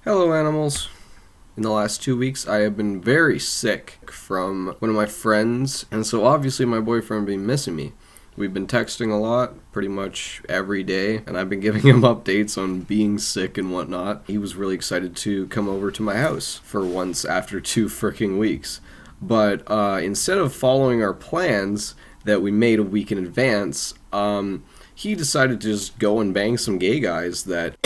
Hello, animals. In the last 2 weeks, I have been very sick from one of my friends, and so obviously my boyfriend been missing me. We've been texting a lot, pretty much every day, and I've been giving him updates on being sick and whatnot. He was really excited to come over to my house for once after 2 freaking weeks. But instead of following our plans that we made a week in advance, he decided to just go and bang some gay guys that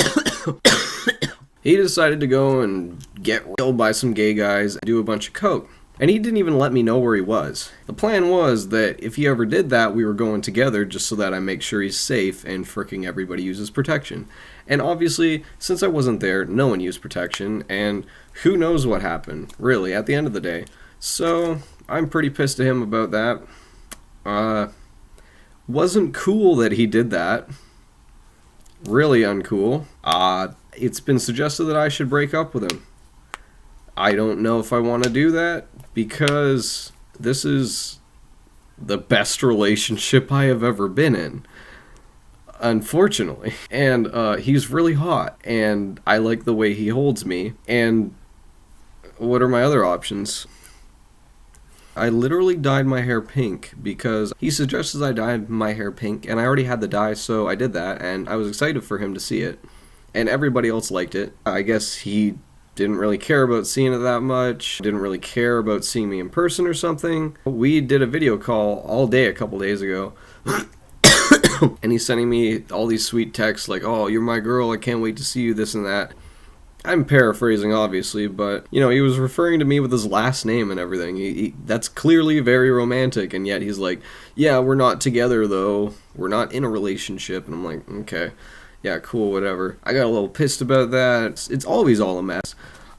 he decided to go and get killed by some gay guys and do a bunch of coke. And he didn't even let me know where he was. The plan was that if he ever did that, we were going together just so that I make sure he's safe and fricking everybody uses protection. And obviously, since I wasn't there, no one used protection, and who knows what happened, really, at the end of the day. So, I'm pretty pissed at him about that. Wasn't cool that he did that. Really uncool. It's been suggested that I should break up with him. I don't know if I want to do that because this is the best relationship I have ever been in, unfortunately. And he's really hot, and I like the way he holds me. And what are my other options? I literally dyed my hair pink because he suggested I dye my hair pink, and I already had the dye, so I did that, and I was excited for him to see it. And everybody else liked it. I guess he didn't really care about seeing it that much, didn't really care about seeing me in person or something. We did a video call all day a couple days ago, and he's sending me all these sweet texts like, "Oh, you're my girl, I can't wait to see you," this and that. I'm paraphrasing, obviously, but, he was referring to me with his last name and everything. That's clearly very romantic, and yet he's like, "Yeah, we're not together, though. We're not in a relationship." And I'm like, okay. Yeah, cool, whatever. I got a little pissed about that. It's always all a mess.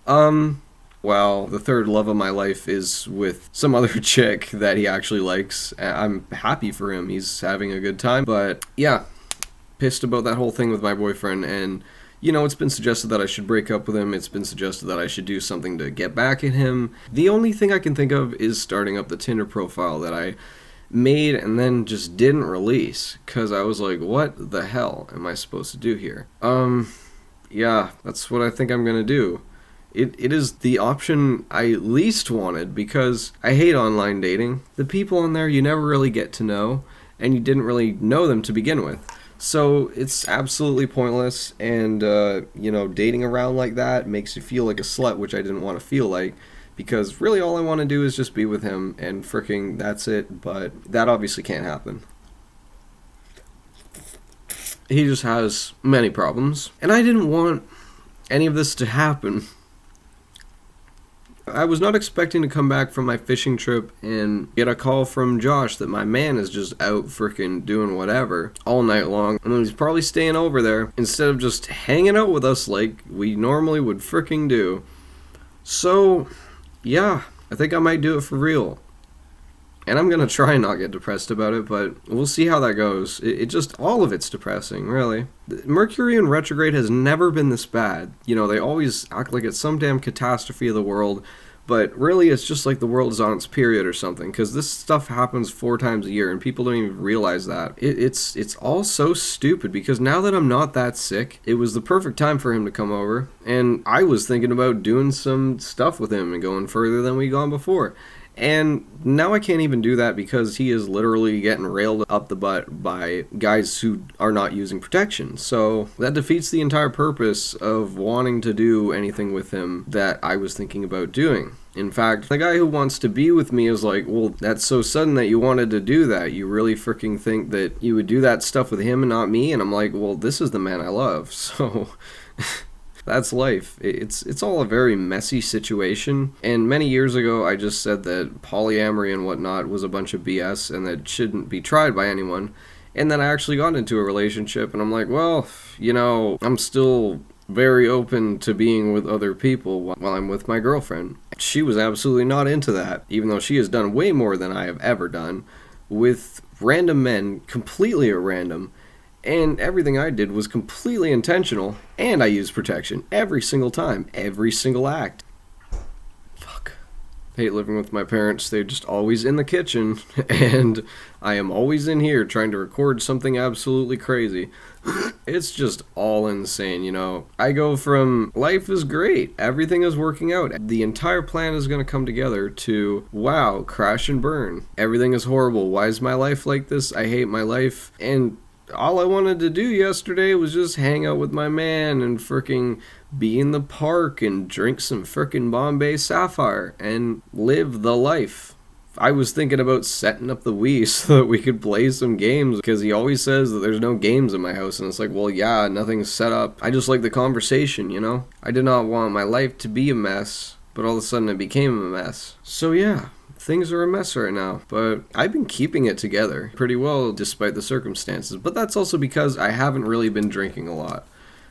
Well, the third love of my life is with some other chick that he actually likes. I'm happy for him. He's having a good time. But, yeah, pissed about that whole thing with my boyfriend. And, it's been suggested that I should break up with him. It's been suggested that I should do something to get back at him. The only thing I can think of is starting up the Tinder profile that I made and then just didn't release because I was like, what the hell am I supposed to do here? Yeah, that's what I think I'm gonna do. It is the option I least wanted because I hate online dating. The people on there you never really get to know, and you didn't really know them to begin with. So it's absolutely pointless, and dating around like that makes you feel like a slut, which I didn't want to feel like. Because really all I want to do is just be with him, and fricking that's it, but that obviously can't happen. He just has many problems, and I didn't want any of this to happen. I was not expecting to come back from my fishing trip and get a call from Josh that my man is just out fricking doing whatever all night long, and he's probably staying over there instead of just hanging out with us like we normally would fricking do. So, yeah, I think I might do it for real. And I'm gonna try and not get depressed about it, but we'll see how that goes. It just, all of it's depressing, really. Mercury in retrograde has never been this bad. They always act like it's some damn catastrophe of the world, but really it's just like the world is on its period or something, because this stuff happens 4 times a year, and people don't even realize that. It's all so stupid, because now that I'm not that sick, it was the perfect time for him to come over, and I was thinking about doing some stuff with him and going further than we'd gone before. And now I can't even do that because he is literally getting railed up the butt by guys who are not using protection. So that defeats the entire purpose of wanting to do anything with him that I was thinking about doing. In fact, the guy who wants to be with me is like, well, that's so sudden that you wanted to do that. You really freaking think that you would do that stuff with him and not me? And I'm like, well, this is the man I love. So that's life. It's all a very messy situation. And many years ago, I just said that polyamory and whatnot was a bunch of BS and that it shouldn't be tried by anyone. And then I actually got into a relationship, and I'm like, well, I'm still very open to being with other people while I'm with my girlfriend. She was absolutely not into that, even though she has done way more than I have ever done with random men, completely at random. And everything I did was completely intentional, and I used protection every single time, every single act. Fuck. hate living with my parents. They're just always in the kitchen, and I am always in here trying to record something absolutely crazy. It's just all insane, you know. I go from life is great, everything is working out, the entire plan is going to come together, to wow, crash and burn. Everything is horrible. Why is my life like this? I hate my life. And all I wanted to do yesterday was just hang out with my man and fricking be in the park and drink some fricking Bombay Sapphire and live the life. I was thinking about setting up the Wii so that we could play some games, because he always says that there's no games in my house, and it's like, well, yeah, nothing's set up. I just like the conversation, you know? I did not want my life to be a mess, but all of a sudden it became a mess. So yeah, things are a mess right now, but I've been keeping it together pretty well despite the circumstances, but that's also because I haven't really been drinking a lot.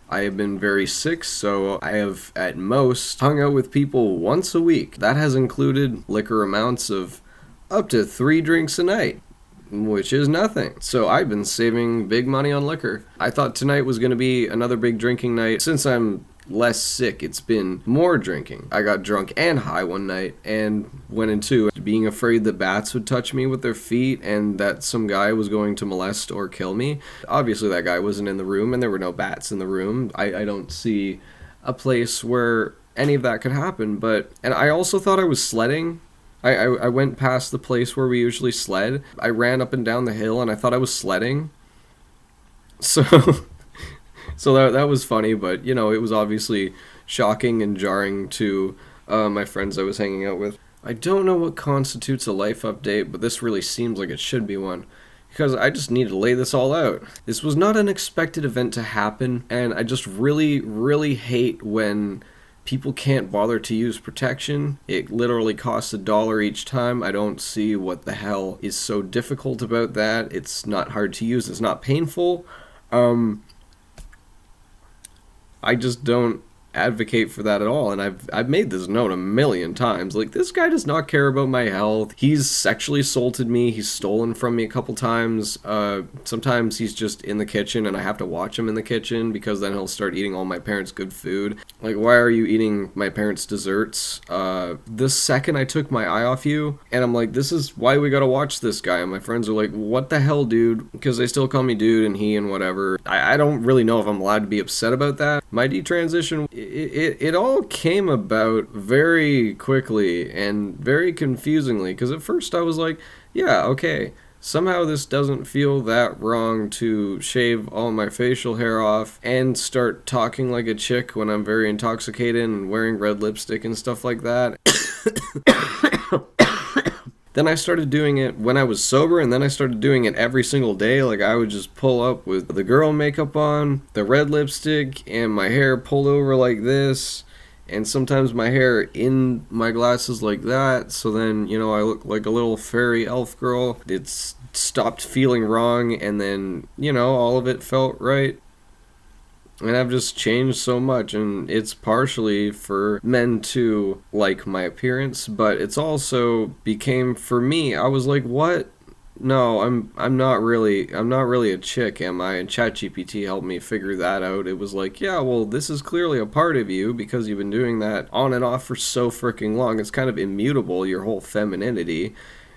I have been very sick, so I have at most hung out with people once a week. That has included liquor amounts of up to 3 drinks a night, which is nothing. So I've been saving big money on liquor. I thought tonight was going to be another big drinking night. Since I'm less sick, it's been more drinking. I got drunk and high one night and went into being afraid that bats would touch me with their feet and that some guy was going to molest or kill me. Obviously that guy wasn't in the room and there were no bats in the room. I don't see a place where any of that could happen. And I also thought I was sledding. I went past the place where we usually sled. I ran up and down the hill and I thought I was sledding. So that was funny, but you know, it was obviously shocking and jarring to my friends I was hanging out with. I don't know what constitutes a life update, but this really seems like it should be one, because I just need to lay this all out. This was not an expected event to happen, and I just really, really hate when people can't bother to use protection. It literally costs $1 each time. I don't see what the hell is so difficult about that. It's not hard to use. It's not painful. I just don't advocate for that at all, and I've made this known a million times. Like, this guy does not care about my health. He's sexually assaulted me. He's stolen from me a couple times. Sometimes he's just in the kitchen and I have to watch him in the kitchen, because then he'll start eating all my parents' good food. Like, why are you eating my parents' desserts? The second I took my eye off you, and I'm like, this is why we gotta watch this guy, and my friends are like, what the hell, dude? Because they still call me dude and he and whatever. I don't really know if I'm allowed to be upset about that. My detransition, it all came about very quickly and very confusingly, because at first I was like, yeah, okay, somehow this doesn't feel that wrong to shave all my facial hair off and start talking like a chick when I'm very intoxicated and wearing red lipstick and stuff like that. Then I started doing it when I was sober, and then I started doing it every single day. Like, I would just pull up with the girl makeup on, the red lipstick, and my hair pulled over like this, and sometimes my hair in my glasses like that, so then, you know, I look like a little fairy elf girl. It stopped feeling wrong, and then, you know, all of it felt right. And I've just changed so much, and it's partially for men to like my appearance, but it's also became for me. I was like, what? No, I'm not really a chick, am I? And ChatGPT helped me figure that out. It was like, yeah, well, this is clearly a part of you because you've been doing that on and off for so freaking long. It's kind of immutable, your whole femininity.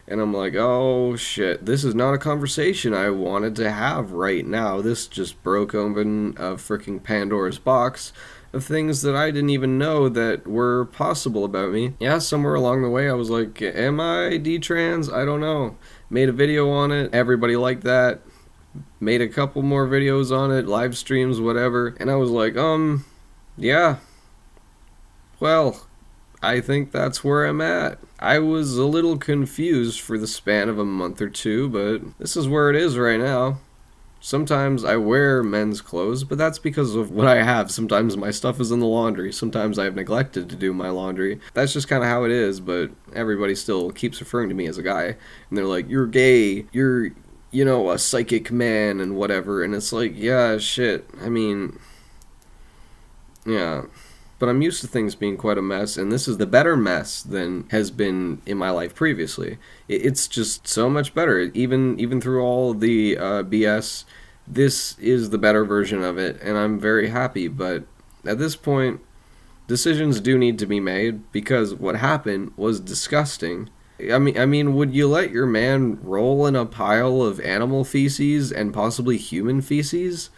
And I'm like, oh shit, this is not a conversation I wanted to have right now. This just broke open a freaking Pandora's box of things that I didn't even know that were possible about me. Yeah, somewhere along the way I was like, am I detrans? I don't know. Made a video on it, everybody liked that. Made a couple more videos on it, live streams, whatever. And I was like, yeah. Well, I think that's where I'm at. I was a little confused for the span of a month or two, but this is where it is right now. Sometimes I wear men's clothes, but that's because of what I have. Sometimes my stuff is in the laundry. Sometimes I've neglected to do my laundry. That's just kind of how it is, but everybody still keeps referring to me as a guy. And they're like, you're gay, you're, you know, a psychic man and whatever. And it's like, yeah, shit. I mean, yeah. But I'm used to things being quite a mess, and this is the better mess than has been in my life previously. It's just so much better. Even through all the BS, this is the better version of it, and I'm very happy. But at this point, decisions do need to be made because what happened was disgusting. I mean, would you let your man roll in a pile of animal feces and possibly human feces?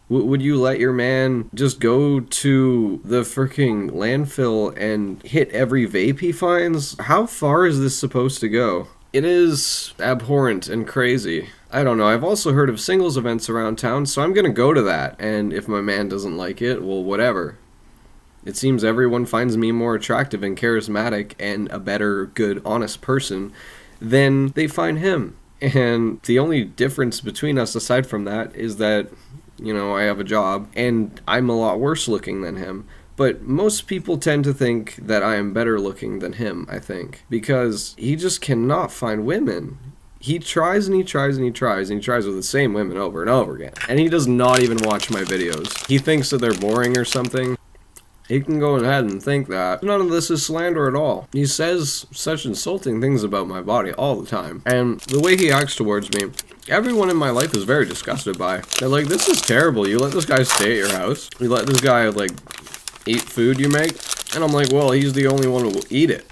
Would you let your man just go to the freaking landfill and hit every vape he finds? How far is this supposed to go? It is abhorrent and crazy. I don't know. I've also heard of singles events around town, so I'm gonna go to that. And if my man doesn't like it, well, whatever. It seems everyone finds me more attractive and charismatic and a better, good, honest person than they find him. And the only difference between us, aside from that, is that, I have a job and I'm a lot worse looking than him. But most people tend to think that I am better looking than him, I think, because he just cannot find women. He tries and he tries and he tries and he tries with the same women over and over again. And he does not even watch my videos. He thinks that they're boring or something. He can go ahead and think that. None of this is slander at all. He says such insulting things about my body all the time. And the way he acts towards me, everyone in my life is very disgusted by. They're like, this is terrible. You let this guy stay at your house? You let this guy, eat food you make? And I'm like, well, he's the only one who will eat it.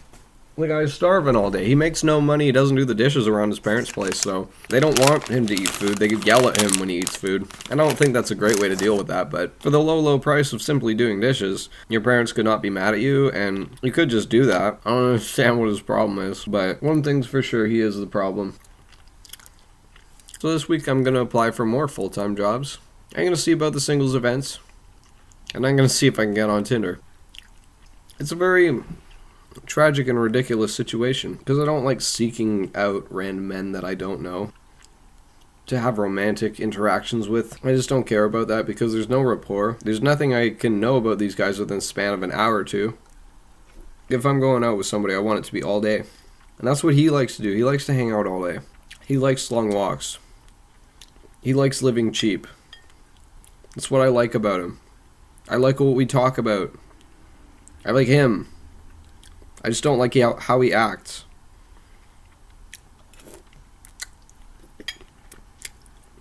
The guy's starving all day. He makes no money. He doesn't do the dishes around his parents' place, so they don't want him to eat food. They could yell at him when he eats food. And I don't think that's a great way to deal with that, but for the low, low price of simply doing dishes, your parents could not be mad at you, and you could just do that. I don't understand what his problem is, but one thing's for sure, he is the problem. So this week I'm going to apply for more full-time jobs. I'm going to see about the singles events, and I'm going to see if I can get on Tinder. It's a very tragic and ridiculous situation, because I don't like seeking out random men that I don't know to have romantic interactions with. I just don't care about that because there's no rapport. There's nothing I can know about these guys within the span of an hour or two. If I'm going out with somebody, I want it to be all day. And that's what he likes to do. He likes to hang out all day. He likes long walks. He likes living cheap. That's what I like about him. I like what we talk about. I like him. I just don't like how he acts.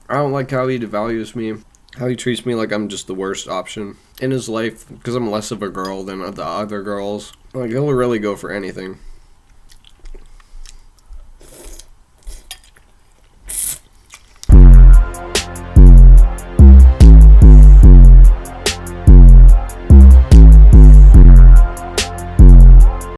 I don't like how he devalues me, how he treats me like I'm just the worst option in his life because I'm less of a girl than the other girls. Like, he'll really go for anything.